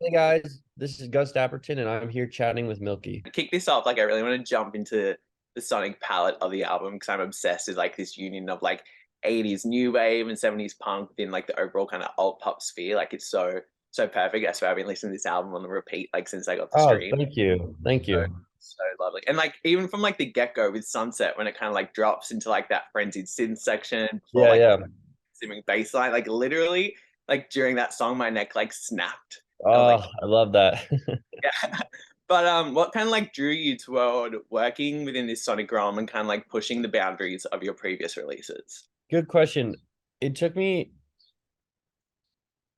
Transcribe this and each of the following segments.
Hey guys, this is Gus Dapperton, and I'm here chatting with Milky. Kick this off, I really want to jump into the sonic palette of the album because I'm obsessed with this union of 80s new wave and 70s punk within the overall kind of alt pop sphere. It's so perfect. That's why I've been listening to this album on the repeat since I got the Oh, stream. thank you. Thank So, you. so lovely. And even from the get-go with Sunset when it kind of drops into that frenzied synth section before Yeah, yeah. simming bass line, literally during that song my neck snapped. I was Oh, I love that. yeah. But what kind of drew you toward working within this sonic realm and kind of pushing the boundaries of your previous releases? Good question. It took me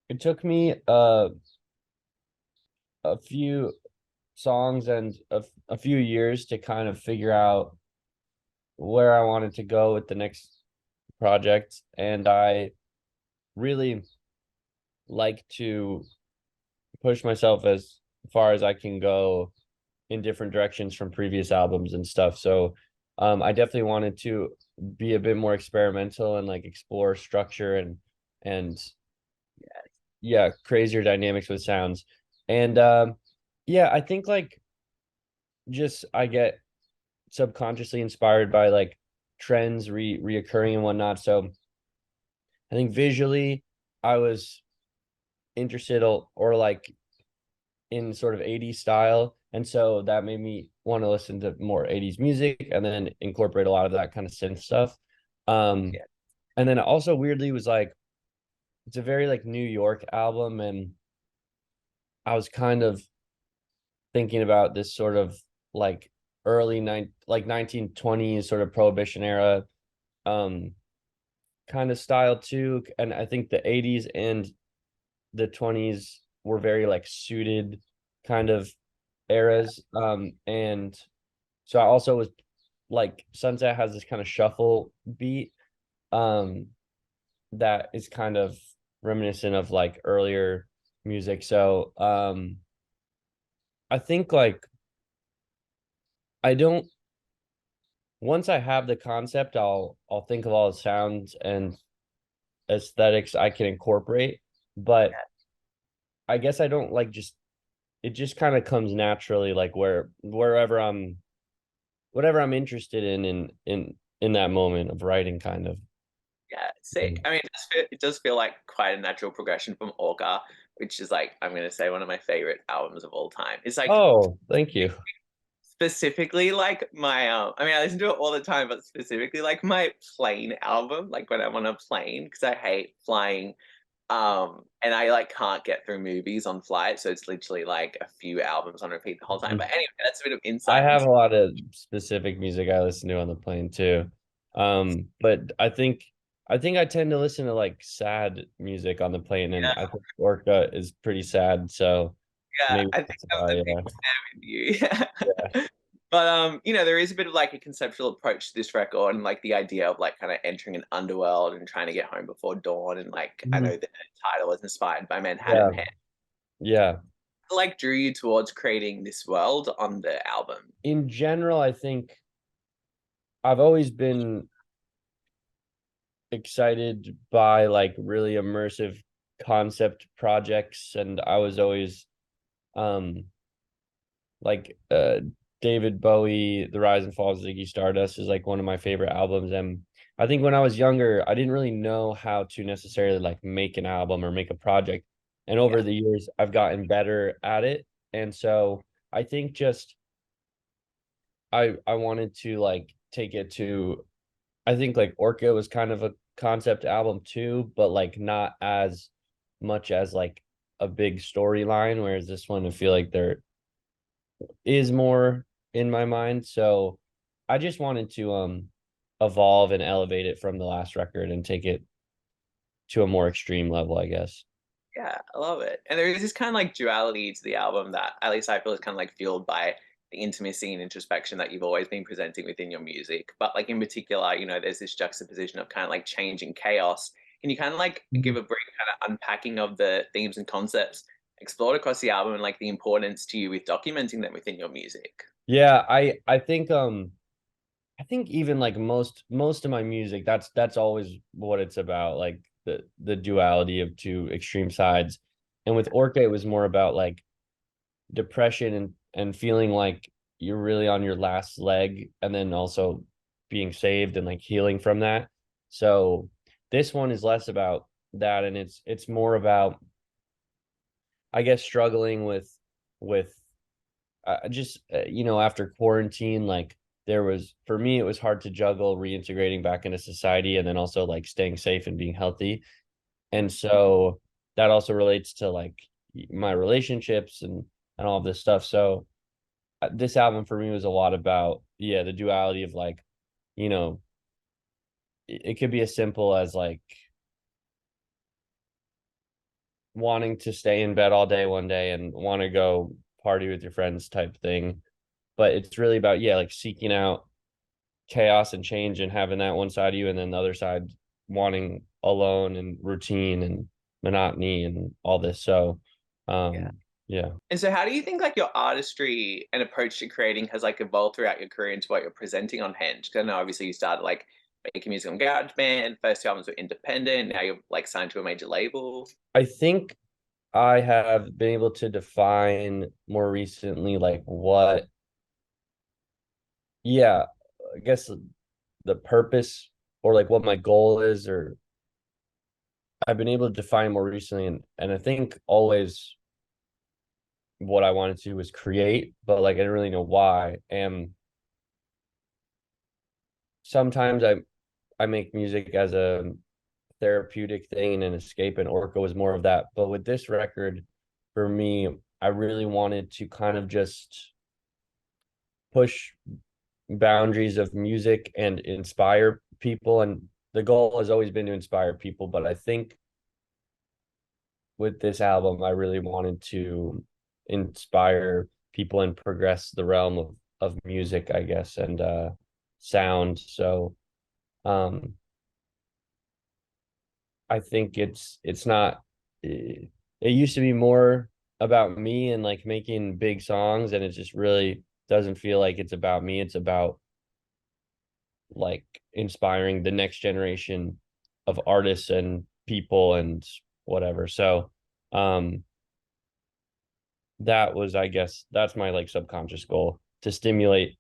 it took me a few songs and a few years to kind of figure out where I wanted to go with the next project, and I really like to push myself as far as I can go in different directions from previous albums and stuff. So I definitely wanted to be a bit more experimental and explore structure and yeah, crazier dynamics with sounds. And yeah, I think just I get subconsciously inspired by trends reoccurring and whatnot. So I think visually I was interested or in sort of 80s style. And so that made me want to listen to more 80s music and then incorporate a lot of that kind of synth stuff. Um, Yeah. and then also weirdly was it's a very New York album, and I was kind of thinking about this sort of like early 1920s sort of prohibition era um kind of style too. And I think the 80s and the 20s were very suited kind of eras. And so I also was Sunset has this kind of shuffle beat um that is kind of reminiscent of earlier music. So I think I don't once I have the concept, I'll think of all the sounds and aesthetics I can incorporate. But I guess I don't just it just kind of comes naturally, wherever I'm whatever I'm interested in that moment of writing kind of. Yeah, sick. I mean, it does feel like quite a natural progression from Orca, which is I'm gonna say one of my favorite albums of all time. It's Oh, thank you. specifically my I mean I listen to it all the time, but specifically my plane album, when I'm on a plane because I hate flying. And I can't get through movies on flight, so it's literally a few albums on repeat the whole time. But Mhm. anyway, that's a bit of I insight have into a lot of specific music I listen to on the plane too. But I think I tend to listen to sad music on the plane, and I yeah, think Orca is pretty sad, so yeah. maybe I think that's I'm why, a big yeah. fan with you. Yeah. But there is a bit of a conceptual approach to this record and the idea of kind of entering an underworld and trying to get home before dawn. And I know Mhm. the title was inspired by Yeah. Manhattan Head. Yeah. Drew you towards creating this world on the album. In general, I think I've always been excited by really immersive concept projects, and I was always um like David Bowie, The Rise and Fall of Ziggy Stardust is one of my favorite albums. And I think when I was younger, I didn't really know how to necessarily make an album or make a project. And over Yeah, the years, I've gotten better at it. And so I think just I wanted to take it to I think Orca was kind of a concept album too, but not as much as a big storyline, whereas this one I feel like there is more in my mind. So I just wanted to evolve and elevate it from the last record and take it to a more extreme level, I guess. yeah, I love it. And there is this kind of duality to the album that at least I feel is kind of fueled by the intimacy and introspection that you've always been presenting within your music. But in particular, there's this juxtaposition of kind of change and chaos. Can you kind of give Mhm. a brief kind of unpacking of the themes and concepts explored across the album and the importance to you with documenting them within your music? Yeah, I think even most of my music, that's always what it's about, the duality of two extreme sides. And with Orca, it was more about like depression and feeling like you're really on your last leg, and then also being saved and like healing from that. So this one is less about that, and it's more about, I guess, struggling with just after quarantine, like there was, for me, it was hard to juggle reintegrating back into society and then also like staying safe and being healthy. And so that also relates to like my relationships and all of this stuff. So this album for me was a lot about, yeah, the duality of like, you know it could be as simple as like wanting to stay in bed all day one day and want to go party with your friends type thing, but it's really about, yeah, like seeking out chaos and change and having that one side of you, and then the other side wanting alone and routine and monotony and all this. So Yeah. yeah. And so how do you think like your artistry and approach to creating has like evolved throughout your career into what you're presenting on Henge? Because I know obviously you started like making music on GarageBand, first two albums were independent, now you're like signed to a major label. I think I have been able to define more recently like what, yeah, I guess the purpose or like what my goal is, or I've been able to define more recently, and I think always what I wanted to do was create, but like I didn't really know why. And sometimes I make music as a therapeutic thing and an escape, and Orca was more of that. But with this record, for me, I really wanted to kind of just push boundaries of music and inspire people. And the goal has always been to inspire people, but I think with this album, I really wanted to inspire people and progress the realm of music, I guess, and sound. So um I think it's not it used to be more about me and like making big songs, and it just really doesn't feel like it's about me. It's about like inspiring the next generation of artists and people and whatever. So um that was, I guess, that's my like subconscious goal, to stimulate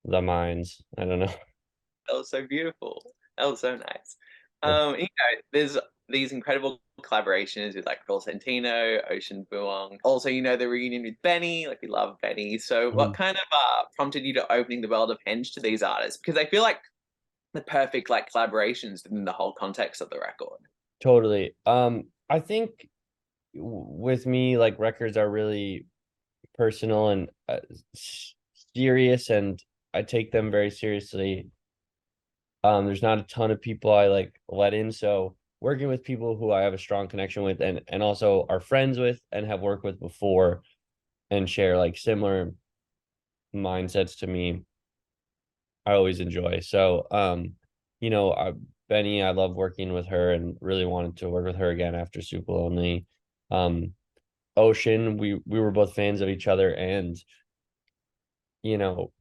the minds. I don't know. That was so beautiful. That was so nice. Yeah. There's these incredible collaborations with like Phil Santino, Ocean Vuong. Also, the reunion with Benny. Like we love Benny. So, what Mhm. kind of prompted you to opening the world of Henge to these artists? Because I feel like the perfect like collaborations within the whole context of the record. Totally. I think with me, like records are really personal and serious, and I take them very seriously. There's not a ton of people I like let in, so working with people who I have a strong connection with and also are friends with and have worked with before and share like similar mindsets to me, I always enjoy. So Benny, I love working with her and really wanted to work with her again after Super Lonely. Um, Ocean, we were both fans of each other, and you know,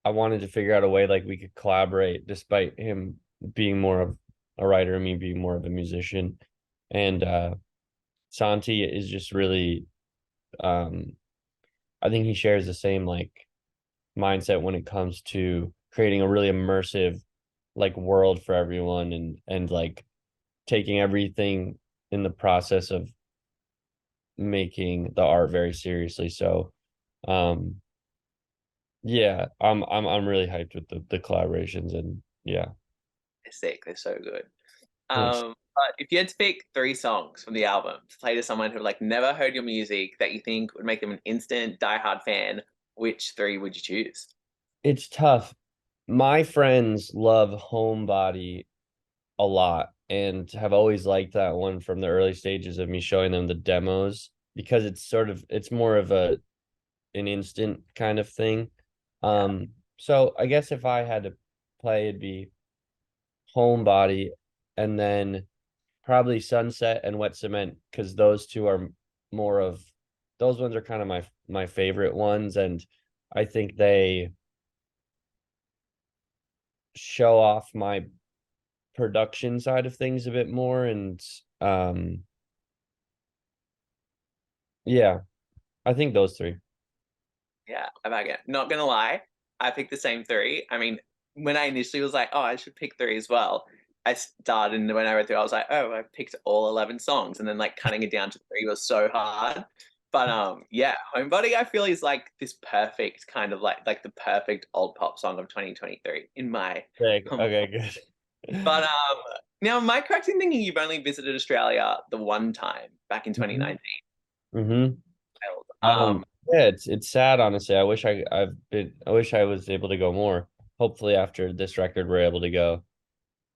I wanted to figure out a way like we could collaborate despite him being more of a writer and me being more of a musician. And Santi is just really um I think he shares the same like mindset when it comes to creating a really immersive like world for everyone, and like taking everything in the process of making the art very seriously. So um yeah, I'm really hyped with the collaborations, and yeah. They're sick. They're so good. Thanks. But if you had to pick three songs from the album to play to someone who like never heard your music that you think would make them an instant diehard fan, which three would you choose? It's tough. My friends love Homebody a lot and have always liked that one from the early stages of me showing them the demos, because it's more of an instant kind of thing. Yeah. So I guess if I had to play, it'd be Homebody, and then probably Sunset and Wet Cement, because those two are more of those ones are kind of my favorite ones, and I think they show off my production side of things a bit more, and Yeah, I think those three. Yeah, I like it. Not gonna lie, I picked the same three. I mean, when I initially was like, oh, I should pick three as well, I started and when I read through, I was like, oh, I picked all 11 songs, and then like cutting it down to three was so hard. But yeah, Homebody I feel is like this perfect kind of like the perfect old pop song of 2023 in my Sick. humble. Okay, good. But now am I correct in thinking you've only visited Australia the one time back in hmm 2019? hmm Um, yeah, it's sad, honestly. I wish I was able to go more. Hopefully after this record we're able to go.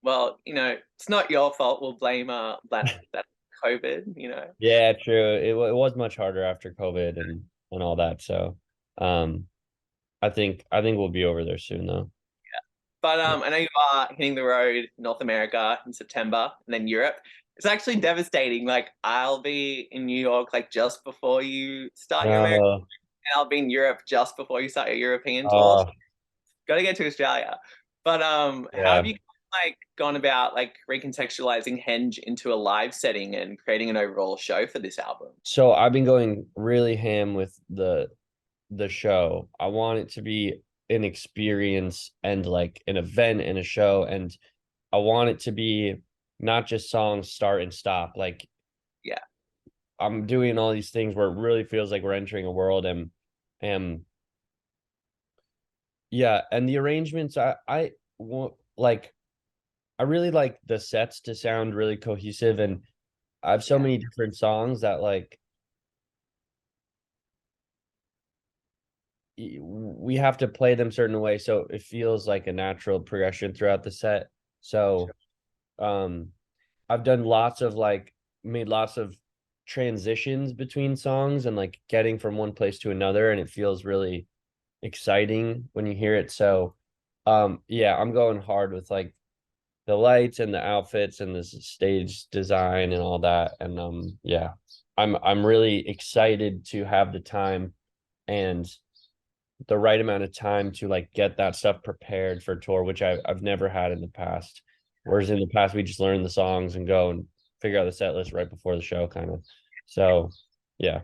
well, it's not your fault. We'll blame that COVID, Yeah, true. It was much harder after COVID and all that. So, um, I think we'll be over there soon though. But Yeah. I know you are hitting the road North America in September and then Europe. It's actually devastating. Like I'll be in New York like just before you start your American, No. and I'll be in Europe just before you start your European tour. Uh, Got to get to Australia. But how have yeah. you like gone about like recontextualizing Henge into a live setting and creating an overall show for this album? So I've been going really ham with the show. I want it to be an experience and like an event and a show, and I want it to be not just songs start and stop. Like Yeah, I'm doing all these things where it really feels like we're entering a world and yeah, and the arrangements like I really like the sets to sound really cohesive, and I have so yeah, many different songs that like we have to play them certain way so it feels like a natural progression throughout the set. So sure. um I've done lots of like made lots of transitions between songs and like getting from one place to another, and it feels really exciting when you hear it. So yeah, I'm going hard with like the lights and the outfits and the stage design and all that. And yeah, I'm really excited to have the time and the right amount of time to like get that stuff prepared for tour, which I've never had in the past. Whereas in the past we just learn the songs and go and figure out the set list right before the show, kind of. So yeah,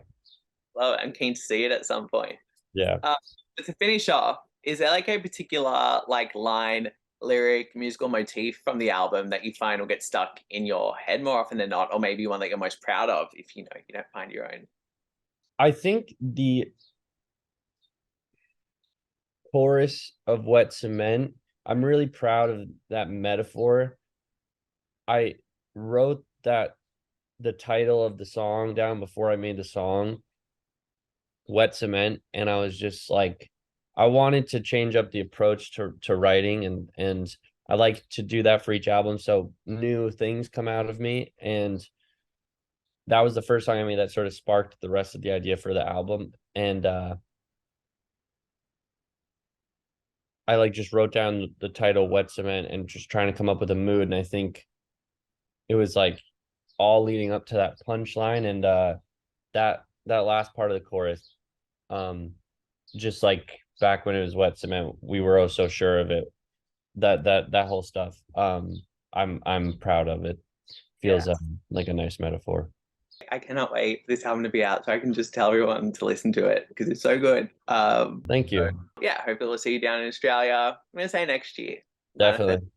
Love it. I'm keen to see it at some point. yeah. Uh, but to finish off, is there like a particular like line, lyric, musical motif from the album that you find will get stuck in your head more often than not, or maybe one that you're most proud of if you don't find your own? I think the chorus of Wet Cement, I'm really proud of that metaphor. I wrote that the title of the song down before I made the song, Wet Cement, and I was just like, I wanted to change up the approach to writing, and I like to do that for each album so new things come out of me. And that was the first song I made that sort of sparked the rest of the idea for the album. And I like just wrote down the title Wet Cement and just trying to come up with a mood. And I think it was like all leading up to that punchline, and that last part of the chorus, um just like back when it was Wet Cement, we were oh so sure of it. That whole stuff. I'm proud of it. Yeah. Feels like a nice metaphor. I cannot wait for this album to be out so I can just tell everyone to listen to it because it's so good. Thank So you. yeah, hopefully we'll see you down in Australia. I'm gonna say next year. Manifest. Definitely.